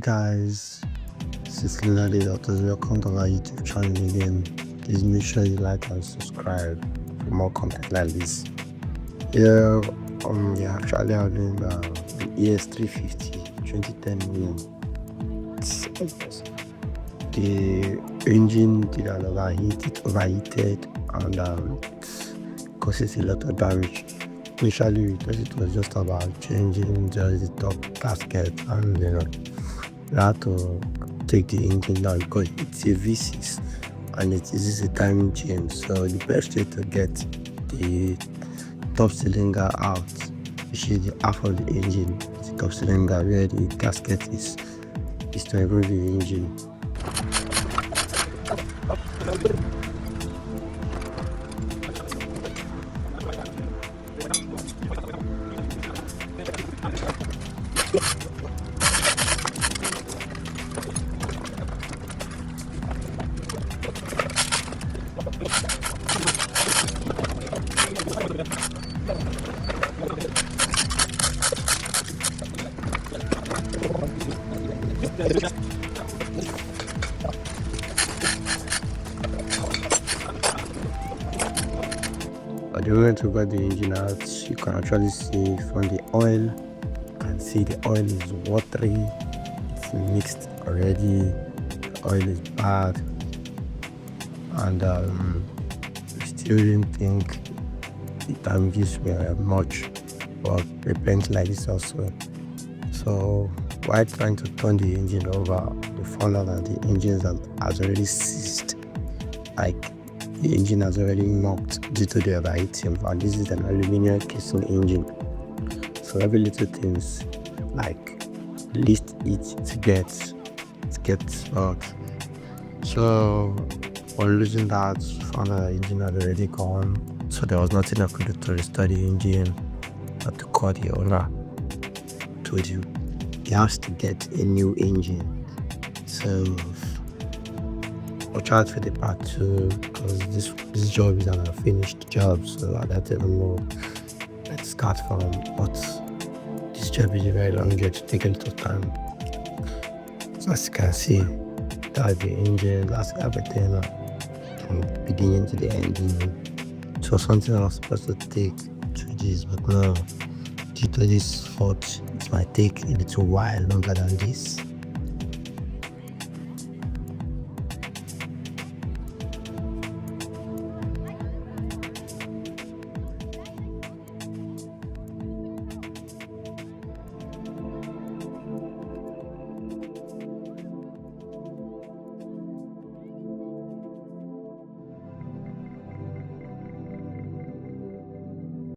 guys, this is Lily Doctors. Welcome to our YouTube channel again. Please make sure you like and subscribe for more content like this. Yeah, actually having the ES350 2010 million. The engine did an overheated, and it causes a lot of damage. Initially, we thought it was just about changing just the top gasket, and we had to take the engine down because it's a V6 and it is a timing chain. So the best way to get the top cylinder out, which is the half of the engine, the top cylinder where the gasket is to remove the engine. But the moment we got the engine out, you can actually see from the oil, you can see the oil is watery, it's mixed already, the oil is bad, and we still didn't think the damages were much, but repent like this also. So while trying to turn the engine over, we found out that the engine has already seized, like the engine has already knocked due to the overheating, and this is an aluminum casing engine. So every little things like least it gets out. So on losing that, found that the engine had already gone. So there was nothing I could do to restore the engine. I had to call the owner. Told you he has to get a new engine. So watch out for the part 2 because this job is an unfinished job, so I let them know let's start from. But this job is a very long job to take a lot of time. So as you can see, that's the engine, that's everything from beginning to the ending. So something I was supposed to take 2 days, but now due to this fault it might take a little while longer than this.